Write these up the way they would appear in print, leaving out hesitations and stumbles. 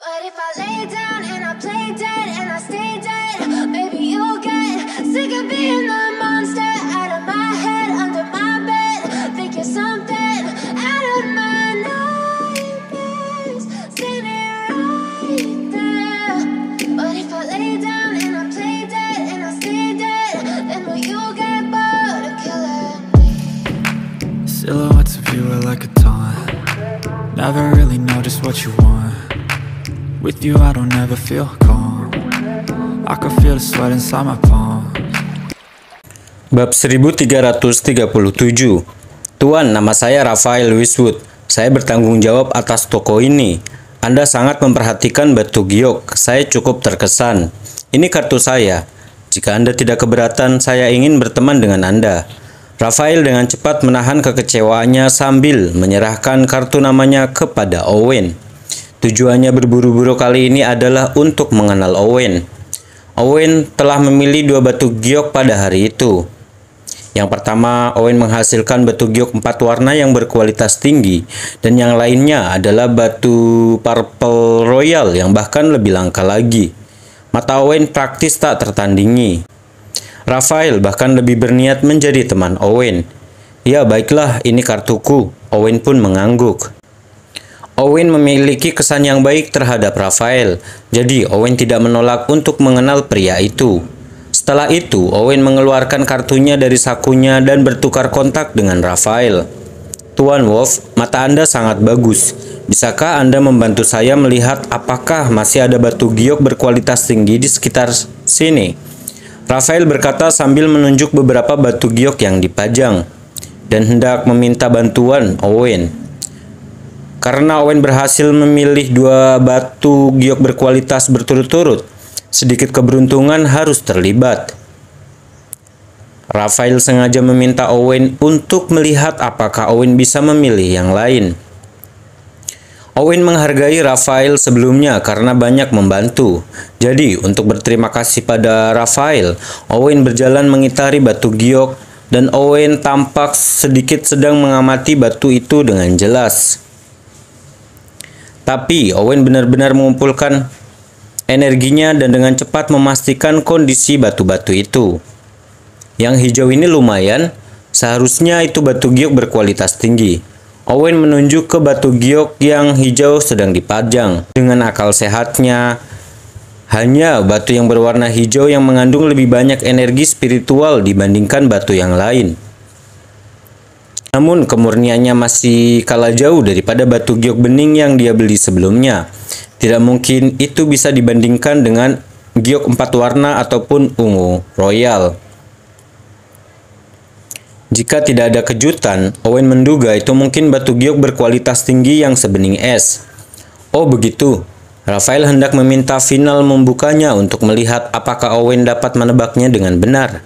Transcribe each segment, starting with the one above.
What if I lay down and I play dead and I stay dead? Baby, you'll get sick of being the monster out of my head, under my bed. Think you're something out of my nightmares, standing right there. What if I lay down and I play dead and I stay dead? Then will you get bored of killing me? Silhouettes of you are like a taunt. Never really know just what you want. With you I don't ever feel calm. I can feel the sweat inside my palm. Bab 1337. Tuan, nama saya Raphael Wiswood. Saya bertanggung jawab atas toko ini. Anda sangat memperhatikan batu giok. Saya cukup terkesan. Ini kartu saya. Jika Anda tidak keberatan, saya ingin berteman dengan Anda. Raphael dengan cepat menahan kekecewaannya sambil menyerahkan kartu namanya kepada Owen. Tujuannya berburu-buru kali ini adalah untuk mengenal Owen. Owen telah memilih 2 batu giok pada hari itu. Yang pertama, Owen menghasilkan batu giok 4 warna yang berkualitas tinggi, dan yang lainnya adalah batu purple royal yang bahkan lebih langka lagi. Mata Owen praktis tak tertandingi. Raphael bahkan lebih berniat menjadi teman Owen. Ya baiklah, ini kartuku. Owen pun mengangguk. Owen memiliki kesan yang baik terhadap Raphael, jadi Owen tidak menolak untuk mengenal pria itu. Setelah itu, Owen mengeluarkan kartunya dari sakunya dan bertukar kontak dengan Raphael. Tuan Wolf, mata Anda sangat bagus. Bisakah Anda membantu saya melihat apakah masih ada batu giok berkualitas tinggi di sekitar sini? Raphael berkata sambil menunjuk beberapa batu giok yang dipajang, dan hendak meminta bantuan Owen. Karena Owen berhasil memilih 2 batu giok berkualitas berturut-turut, sedikit keberuntungan harus terlibat. Raphael sengaja meminta Owen untuk melihat apakah Owen bisa memilih yang lain. Owen menghargai Raphael sebelumnya karena banyak membantu. Jadi, untuk berterima kasih pada Raphael, Owen berjalan mengitari batu giok, dan Owen tampak sedikit sedang mengamati batu itu dengan jelas. Tapi Owen benar-benar mengumpulkan energinya dan dengan cepat memastikan kondisi batu-batu itu. Yang hijau ini lumayan, seharusnya itu batu giok berkualitas tinggi. Owen menunjuk ke batu giok yang hijau sedang dipajang. Dengan akal sehatnya, hanya batu yang berwarna hijau yang mengandung lebih banyak energi spiritual dibandingkan batu yang lain. Namun kemurniannya masih kalah jauh daripada batu giok bening yang dia beli sebelumnya. Tidak mungkin itu bisa dibandingkan dengan giok 4 warna ataupun ungu royal. Jika tidak ada kejutan, Owen menduga itu mungkin batu giok berkualitas tinggi yang sebening es. Oh begitu, Raphael hendak meminta final membukanya untuk melihat apakah Owen dapat menebaknya dengan benar.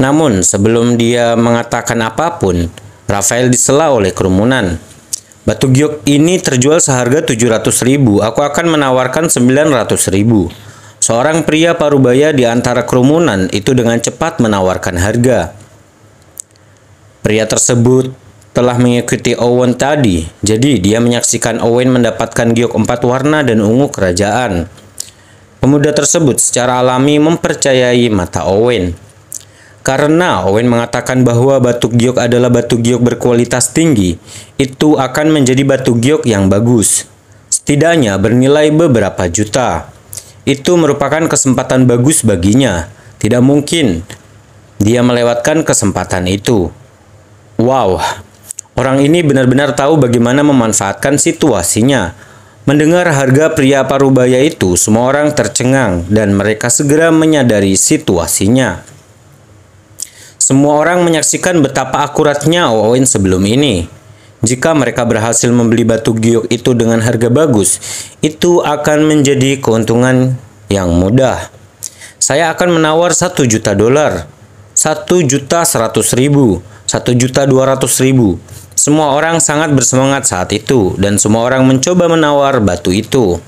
Namun, sebelum dia mengatakan apapun, Raphael disela oleh kerumunan. Batu giok ini terjual seharga 700.000. Aku akan menawarkan 900.000. Seorang pria parubaya di antara kerumunan itu dengan cepat menawarkan harga. Pria tersebut telah mengikuti Owen tadi, jadi dia menyaksikan Owen mendapatkan giok 4 warna dan ungu kerajaan. Pemuda tersebut secara alami mempercayai mata Owen. Karena Owen mengatakan bahwa batu giok adalah batu giok berkualitas tinggi, itu akan menjadi batu giok yang bagus. Setidaknya bernilai beberapa juta. Itu merupakan kesempatan bagus baginya. Tidak mungkin dia melewatkan kesempatan itu. Wow, orang ini benar-benar tahu bagaimana memanfaatkan situasinya. Mendengar harga pria parubaya itu, semua orang tercengang dan mereka segera menyadari situasinya. Semua orang menyaksikan betapa akuratnya Owen sebelum ini. Jika mereka berhasil membeli batu giok itu dengan harga bagus, itu akan menjadi keuntungan yang mudah. Saya akan menawar $1 juta, $1.100.000, $1.200.000. Semua orang sangat bersemangat saat itu, dan semua orang mencoba menawar batu itu.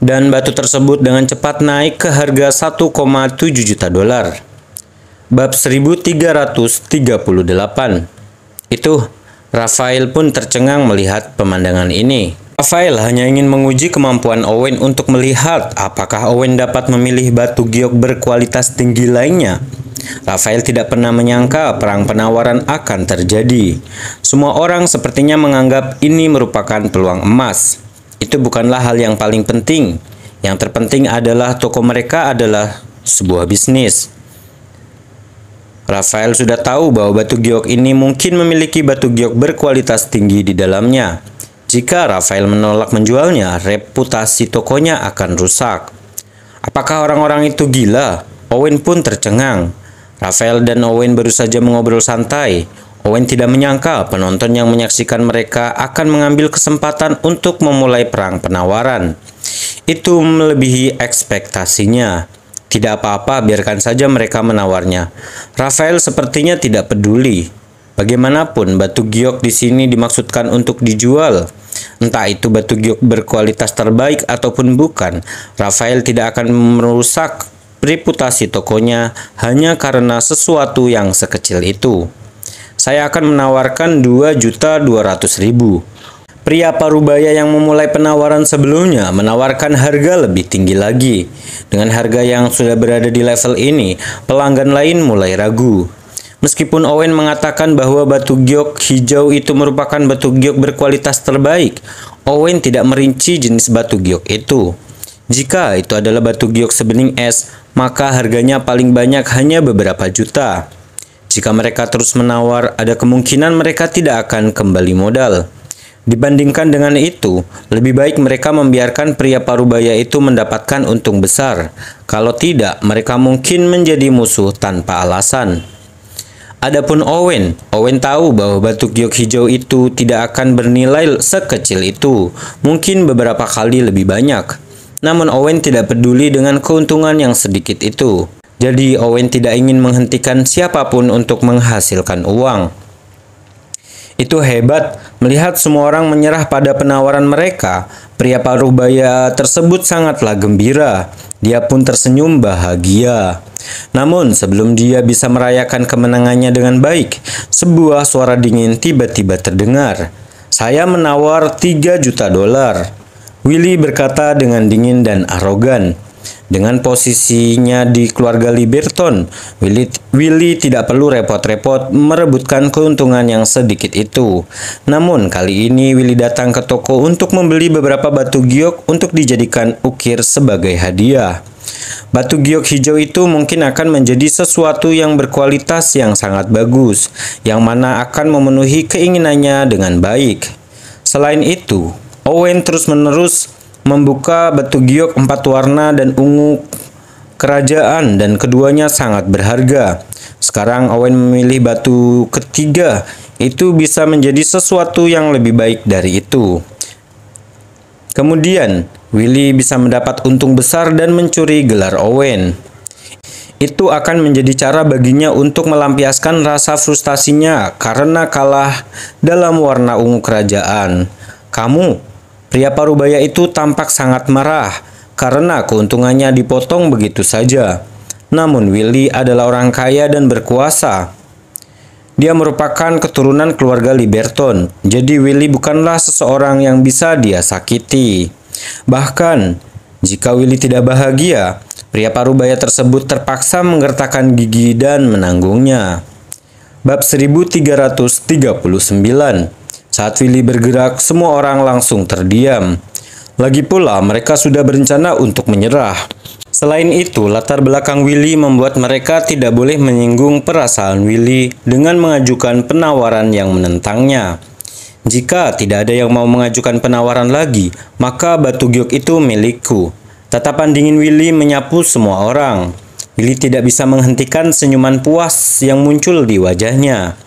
Dan batu tersebut dengan cepat naik ke harga $1.7 juta. Bab 1338. Itu, Raphael pun tercengang melihat pemandangan ini. Rafael hanya ingin menguji kemampuan Owen untuk melihat apakah Owen dapat memilih batu giok berkualitas tinggi lainnya. Rafael tidak pernah menyangka perang penawaran akan terjadi. Semua orang sepertinya menganggap ini merupakan peluang emas. Itu bukanlah hal yang paling penting. Yang terpenting adalah toko mereka adalah sebuah bisnis. Rafael sudah tahu bahwa batu giok ini mungkin memiliki batu giok berkualitas tinggi di dalamnya. Jika Rafael menolak menjualnya, reputasi tokonya akan rusak. Apakah orang-orang itu gila? Owen pun tercengang. Rafael dan Owen baru saja mengobrol santai. Owen tidak menyangka penonton yang menyaksikan mereka akan mengambil kesempatan untuk memulai perang penawaran. Itu melebihi ekspektasinya. Tidak apa-apa, biarkan saja mereka menawarnya. Rafael sepertinya tidak peduli. Bagaimanapun, batu giok di sini dimaksudkan untuk dijual. Entah itu batu giok berkualitas terbaik ataupun bukan, Rafael tidak akan merusak reputasi tokonya hanya karena sesuatu yang sekecil itu. Saya akan menawarkan 2.200.000. Pria parubaya yang memulai penawaran sebelumnya menawarkan harga lebih tinggi lagi. Dengan harga yang sudah berada di level ini, pelanggan lain mulai ragu. Meskipun Owen mengatakan bahwa batu giok hijau itu merupakan batu giok berkualitas terbaik, Owen tidak merinci jenis batu giok itu. Jika itu adalah batu giok sebening es, maka harganya paling banyak hanya beberapa juta. Jika mereka terus menawar, ada kemungkinan mereka tidak akan kembali modal. Dibandingkan dengan itu, lebih baik mereka membiarkan pria parubaya itu mendapatkan untung besar. Kalau tidak, mereka mungkin menjadi musuh tanpa alasan. Adapun Owen tahu bahwa batu giok hijau itu tidak akan bernilai sekecil itu, mungkin beberapa kali lebih banyak. Namun Owen tidak peduli dengan keuntungan yang sedikit itu. Jadi Owen tidak ingin menghentikan siapapun untuk menghasilkan uang. Itu hebat, melihat semua orang menyerah pada penawaran mereka. Pria parubaya tersebut sangatlah gembira. Dia pun tersenyum bahagia. Namun sebelum dia bisa merayakan kemenangannya dengan baik, sebuah suara dingin tiba-tiba terdengar. "Saya menawar 3 juta dolar." Willy berkata dengan dingin dan arogan. Dengan posisinya di keluarga Liberton, Willy tidak perlu repot-repot merebutkan keuntungan yang sedikit itu. Namun kali ini Willy datang ke toko untuk membeli beberapa batu giok untuk dijadikan ukir sebagai hadiah. Batu giok hijau itu mungkin akan menjadi sesuatu yang berkualitas yang sangat bagus, yang mana akan memenuhi keinginannya dengan baik. Selain itu, Owen terus-menerus membuka batu giok 4 warna dan ungu kerajaan, dan keduanya sangat berharga. Sekarang Owen memilih batu ketiga, itu bisa menjadi sesuatu yang lebih baik dari itu. Kemudian, Willy bisa mendapat untung besar dan mencuri gelar Owen. Itu akan menjadi cara baginya untuk melampiaskan rasa frustasinya karena kalah dalam warna ungu kerajaan. Pria parubaya itu tampak sangat marah karena keuntungannya dipotong begitu saja. Namun Willy adalah orang kaya dan berkuasa. Dia merupakan keturunan keluarga Liberton, jadi Willy bukanlah seseorang yang bisa dia sakiti. Bahkan, jika Willy tidak bahagia, pria parubaya tersebut terpaksa menggertakkan gigi dan menanggungnya. Bab 1339. Saat Willy bergerak, semua orang langsung terdiam. Lagi pula, mereka sudah berencana untuk menyerah. Selain itu, latar belakang Willy membuat mereka tidak boleh menyinggung perasaan Willy dengan mengajukan penawaran yang menentangnya. Jika tidak ada yang mau mengajukan penawaran lagi, maka batu giok itu milikku. Tatapan dingin Willy menyapu semua orang. Willy tidak bisa menghentikan senyuman puas yang muncul di wajahnya.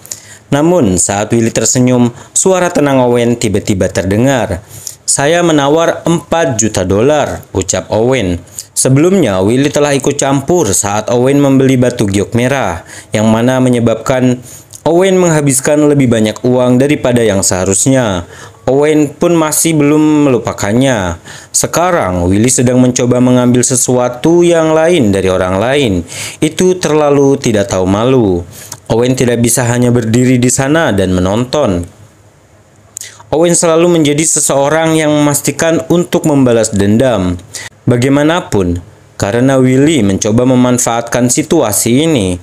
Namun, saat Willy tersenyum, suara tenang Owen tiba-tiba terdengar. "Saya menawar 4 juta dolar, ucap Owen. Sebelumnya, Willy telah ikut campur saat Owen membeli batu giok merah, yang mana menyebabkan Owen menghabiskan lebih banyak uang daripada yang seharusnya. Owen pun masih belum melupakannya. Sekarang, Willy sedang mencoba mengambil sesuatu yang lain dari orang lain. Itu terlalu tidak tahu malu. Owen tidak bisa hanya berdiri di sana dan menonton. Owen selalu menjadi seseorang yang memastikan untuk membalas dendam. Bagaimanapun, karena Willy mencoba memanfaatkan situasi ini,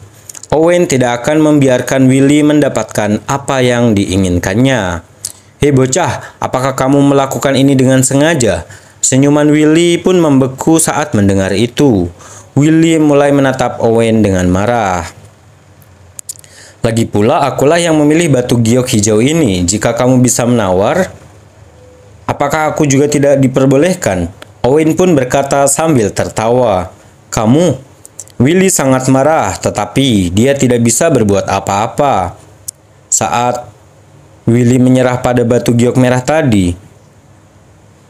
Owen tidak akan membiarkan Willy mendapatkan apa yang diinginkannya. "Hei bocah, apakah kamu melakukan ini dengan sengaja?" Senyuman Willy pun membeku saat mendengar itu. Willy mulai menatap Owen dengan marah. "Lagi pula akulah yang memilih batu giok hijau ini. Jika kamu bisa menawar, apakah aku juga tidak diperbolehkan?" Owen pun berkata sambil tertawa. "Kamu?" Willy sangat marah, tetapi dia tidak bisa berbuat apa-apa. Saat Willy menyerah pada batu giok merah tadi,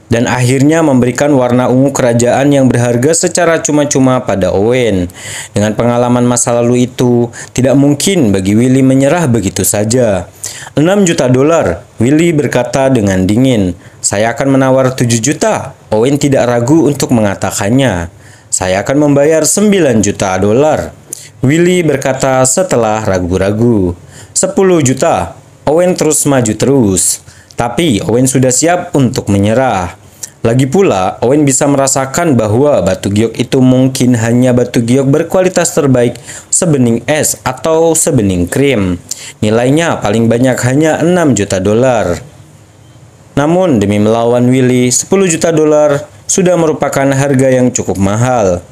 dan akhirnya memberikan warna ungu kerajaan yang berharga secara cuma-cuma pada Owen. Dengan pengalaman masa lalu itu, tidak mungkin bagi Willy menyerah begitu saja. $6 juta, Willy berkata dengan dingin. "Saya akan menawar 7 juta. Owen tidak ragu untuk mengatakannya. "Saya akan membayar $9 juta. Willy berkata setelah ragu-ragu. "10 juta. Owen terus maju terus. Tapi Owen sudah siap untuk menyerah. Lagi pula, Owen bisa merasakan bahwa batu giok itu mungkin hanya batu giok berkualitas terbaik sebening es atau sebening krim. Nilainya paling banyak hanya $6 juta. Namun demi melawan Willy, $10 juta sudah merupakan harga yang cukup mahal.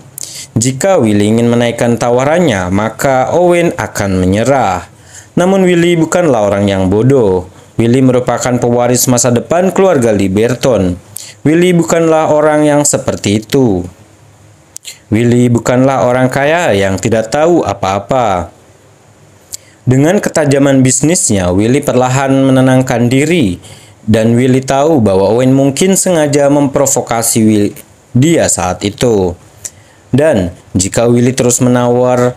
Jika Willy ingin menaikkan tawarannya, maka Owen akan menyerah. Namun Willy bukanlah orang yang bodoh. Willy merupakan pewaris masa depan keluarga Liberton. Willy bukanlah orang yang seperti itu. Willy bukanlah orang kaya yang tidak tahu apa-apa. Dengan ketajaman bisnisnya, Willy perlahan menenangkan diri, dan Willy tahu bahwa Owen mungkin sengaja memprovokasi dia saat itu. Dan jika Willy terus menawar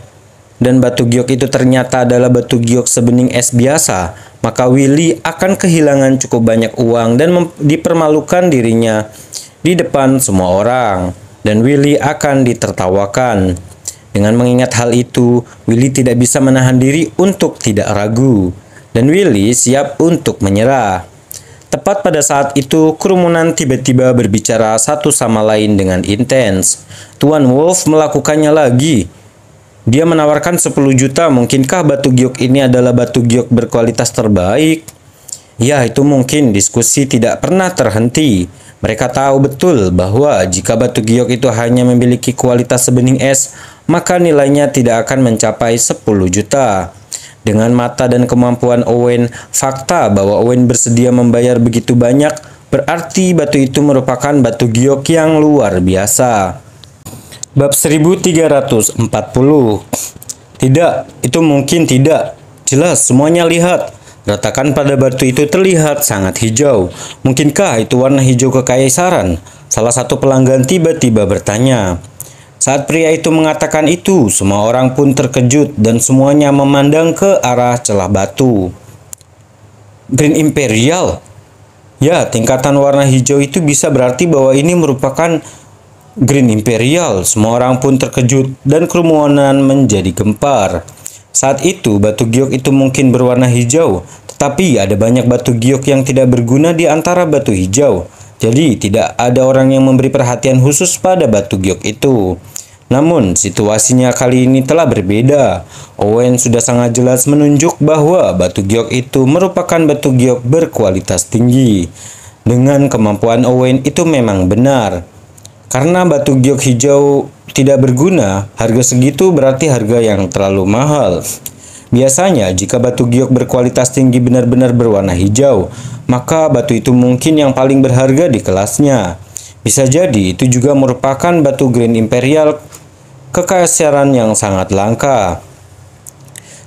dan batu giok itu ternyata adalah batu giok sebening es biasa, maka Willy akan kehilangan cukup banyak uang dan dipermalukan dirinya di depan semua orang, dan Willy akan ditertawakan. Dengan mengingat hal itu, Willy tidak bisa menahan diri untuk tidak ragu, dan Willy siap untuk menyerah. Tepat pada saat itu, kerumunan tiba-tiba berbicara satu sama lain dengan intens. Tuan Wolf melakukannya lagi. Dia menawarkan 10 juta, mungkinkah batu giok ini adalah batu giok berkualitas terbaik? Ya, itu mungkin. Diskusi tidak pernah terhenti. Mereka tahu betul bahwa jika batu giok itu hanya memiliki kualitas sebening es, maka nilainya tidak akan mencapai 10 juta. Dengan mata dan kemampuan Owen, fakta bahwa Owen bersedia membayar begitu banyak, berarti batu itu merupakan batu giok yang luar biasa. Bab 1340. Tidak, itu mungkin tidak. Jelas, semuanya lihat. Retakan pada batu itu terlihat sangat hijau. Mungkinkah itu warna hijau kekaisaran? Salah satu pelanggan tiba-tiba bertanya. Saat pria itu mengatakan itu, semua orang pun terkejut dan semuanya memandang ke arah celah batu. Green Imperial? Ya, tingkatan warna hijau itu bisa berarti bahwa ini merupakan Green Imperial. Semua orang pun terkejut dan kerumunan menjadi gempar. Saat itu batu giok itu mungkin berwarna hijau, tetapi ada banyak batu giok yang tidak berguna di antara batu hijau. Jadi tidak ada orang yang memberi perhatian khusus pada batu giok itu. Namun situasinya kali ini telah berbeda. Owen sudah sangat jelas menunjuk bahwa batu giok itu merupakan batu giok berkualitas tinggi. Dengan kemampuan Owen itu memang benar. Karena batu giok hijau tidak berguna, harga segitu berarti harga yang terlalu mahal. Biasanya jika batu giok berkualitas tinggi benar-benar berwarna hijau, maka batu itu mungkin yang paling berharga di kelasnya. Bisa jadi itu juga merupakan batu Green Imperial kekaisaran yang sangat langka.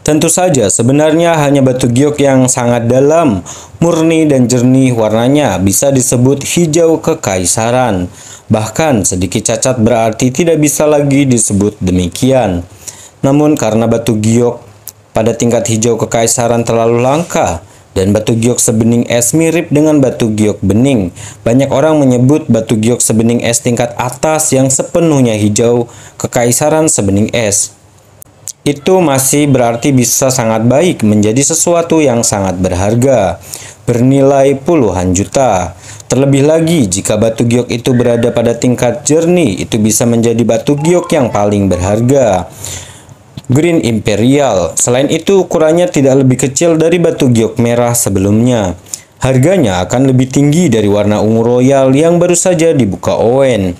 Tentu saja sebenarnya hanya batu giok yang sangat dalam, murni dan jernih warnanya bisa disebut hijau kekaisaran. Bahkan sedikit cacat berarti tidak bisa lagi disebut demikian. Namun karena batu giok pada tingkat hijau kekaisaran terlalu langka dan batu giok sebening es mirip dengan batu giok bening, banyak orang menyebut batu giok sebening es tingkat atas yang sepenuhnya hijau kekaisaran sebening es. Itu masih berarti bisa sangat baik menjadi sesuatu yang sangat berharga. bernilai puluhan juta. Terlebih lagi, jika batu giok itu berada pada tingkat jernih, itu bisa menjadi batu giok yang paling berharga. Green Imperial. Selain itu, ukurannya tidak lebih kecil dari batu giok merah sebelumnya. Harganya akan lebih tinggi dari warna ungu royal yang baru saja dibuka Owen.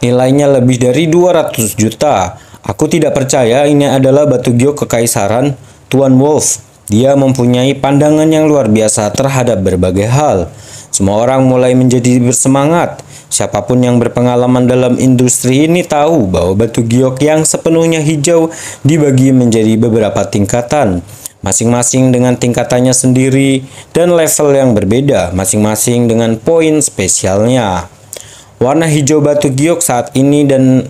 Nilainya lebih dari 200 juta. Aku tidak percaya ini adalah batu giok kekaisaran Tuan Wolf. Dia mempunyai pandangan yang luar biasa terhadap berbagai hal. Semua orang mulai menjadi bersemangat. Siapapun yang berpengalaman dalam industri ini tahu bahwa batu giok yang sepenuhnya hijau dibagi menjadi beberapa tingkatan, masing-masing dengan tingkatannya sendiri dan level yang berbeda, masing-masing dengan poin spesialnya. Warna hijau batu giok saat ini dan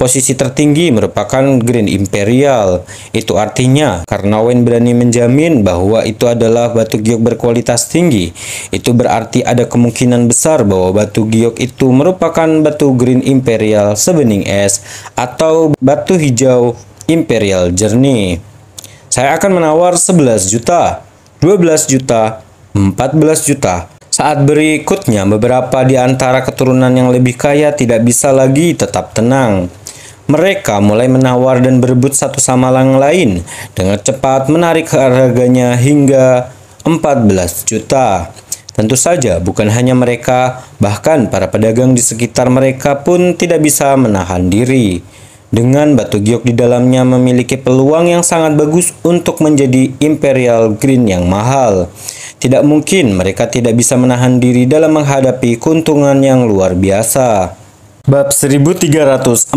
posisi tertinggi merupakan Green Imperial. Itu artinya, karena Owen berani menjamin bahwa itu adalah batu giok berkualitas tinggi, itu berarti ada kemungkinan besar bahwa batu giok itu merupakan batu Green Imperial sebening es atau batu hijau Imperial jernih. Saya akan menawar 11 juta, 12 juta, 14 juta. Saat berikutnya, beberapa di antara keturunan yang lebih kaya tidak bisa lagi tetap tenang. Mereka mulai menawar dan berebut satu sama lain dengan cepat menarik harganya hingga 14 juta. Tentu saja bukan hanya mereka, bahkan para pedagang di sekitar mereka pun tidak bisa menahan diri. Dengan batu giok di dalamnya memiliki peluang yang sangat bagus untuk menjadi Imperial Green yang mahal. Tidak mungkin mereka tidak bisa menahan diri dalam menghadapi keuntungan yang luar biasa. Bab 1341.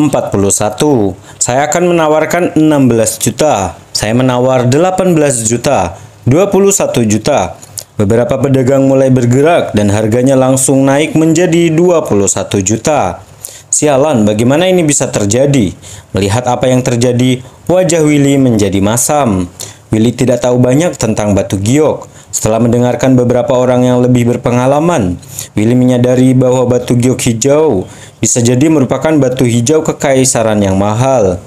Saya akan menawarkan 16 juta. Saya menawar 18 juta, 21 juta. Beberapa pedagang mulai bergerak dan harganya langsung naik menjadi 21 juta. Sialan, bagaimana ini bisa terjadi? Melihat apa yang terjadi, wajah Willy menjadi masam. Willy tidak tahu banyak tentang batu giok. Setelah mendengarkan beberapa orang yang lebih berpengalaman, Willy menyadari bahwa batu giok hijau bisa jadi merupakan batu hijau kekaisaran yang mahal.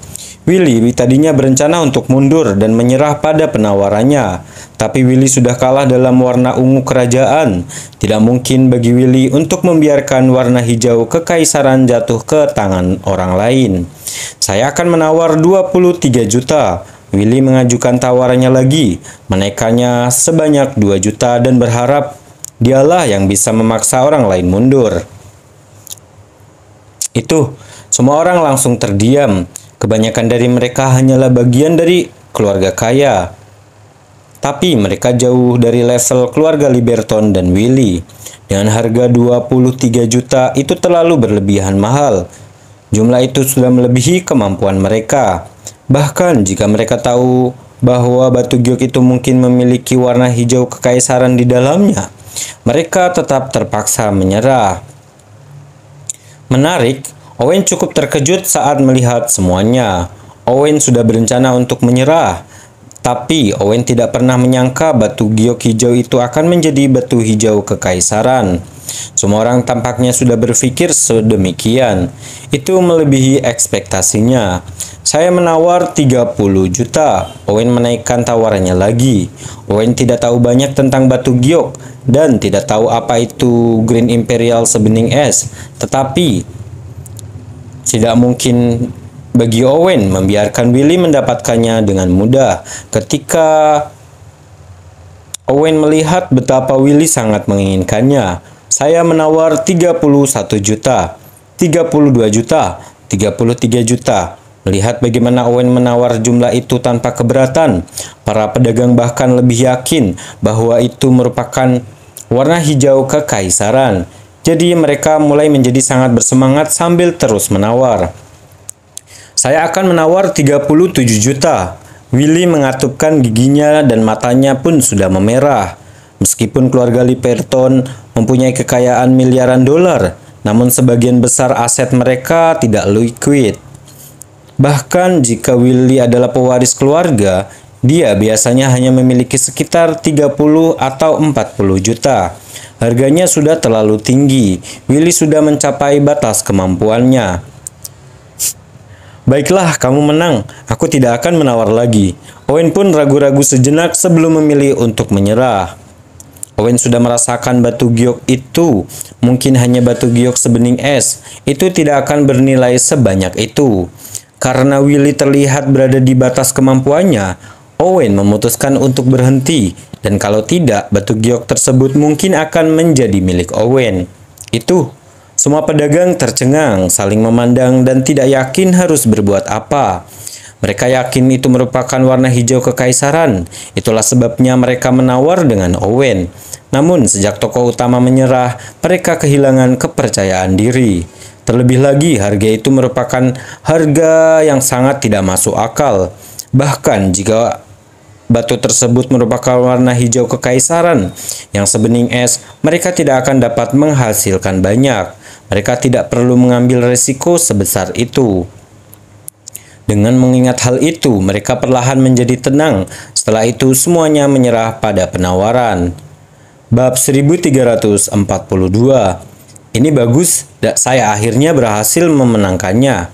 Willy tadinya berencana untuk mundur dan menyerah pada penawarannya, tapi Willy sudah kalah dalam warna ungu kerajaan. Tidak mungkin bagi Willy untuk membiarkan warna hijau kekaisaran jatuh ke tangan orang lain. Saya akan menawar 23 juta. Willy mengajukan tawarannya lagi, menaikkannya sebanyak 2 juta dan berharap dialah yang bisa memaksa orang lain mundur. Itu, semua orang langsung terdiam. Kebanyakan dari mereka hanyalah bagian dari keluarga kaya. Tapi mereka jauh dari level keluarga Liberton dan Willy. Dengan harga 23 juta itu terlalu berlebihan mahal. Jumlah itu sudah melebihi kemampuan mereka. Bahkan jika mereka tahu bahwa batu giok itu mungkin memiliki warna hijau kekaisaran di dalamnya, mereka tetap terpaksa menyerah. Menarik, Owen cukup terkejut saat melihat semuanya. Owen sudah berencana untuk menyerah, tapi Owen tidak pernah menyangka batu giok hijau itu akan menjadi batu hijau kekaisaran. Semua orang tampaknya sudah berpikir sedemikian. Itu melebihi ekspektasinya. Saya menawar 30 juta. Owen menaikkan tawarannya lagi. Owen tidak tahu banyak tentang batu giok dan tidak tahu apa itu Green Imperial sebening es. Tetapi tidak mungkin bagi Owen membiarkan Willy mendapatkannya dengan mudah. Ketika Owen melihat betapa Willy sangat menginginkannya, saya menawar 31 juta, 32 juta, 33 juta. Melihat bagaimana Owen menawar jumlah itu tanpa keberatan, para pedagang bahkan lebih yakin bahwa itu merupakan warna hijau kekaisaran. Jadi mereka mulai menjadi sangat bersemangat sambil terus menawar. Saya akan menawar 37 juta. Willy mengatupkan giginya dan matanya pun sudah memerah. Meskipun keluarga Liberton mempunyai kekayaan miliaran dolar, namun sebagian besar aset mereka tidak liquid. Bahkan jika Willy adalah pewaris keluarga, dia biasanya hanya memiliki sekitar 30 atau 40 juta. Harganya sudah terlalu tinggi. Willy sudah mencapai batas kemampuannya. Baiklah, kamu menang. Aku tidak akan menawar lagi. Owen pun ragu-ragu sejenak sebelum memilih untuk menyerah. Owen sudah merasakan batu giok itu, mungkin hanya batu giok sebening es, itu tidak akan bernilai sebanyak itu. Karena Willy terlihat berada di batas kemampuannya, Owen memutuskan untuk berhenti, dan kalau tidak, batu giok tersebut mungkin akan menjadi milik Owen. Itu, semua pedagang tercengang, saling memandang dan tidak yakin harus berbuat apa. Mereka yakin itu merupakan warna hijau kekaisaran. Itulah sebabnya mereka menawar dengan Owen. Namun, sejak tokoh utama menyerah, mereka kehilangan kepercayaan diri. Terlebih lagi, harga itu merupakan harga yang sangat tidak masuk akal. Bahkan, jika batu tersebut merupakan warna hijau kekaisaran yang sebening es, mereka tidak akan dapat menghasilkan banyak. Mereka tidak perlu mengambil risiko sebesar itu. Dengan mengingat hal itu, mereka perlahan menjadi tenang. Setelah itu, semuanya menyerah pada penawaran. Bab 1342. Ini bagus, saya akhirnya berhasil memenangkannya.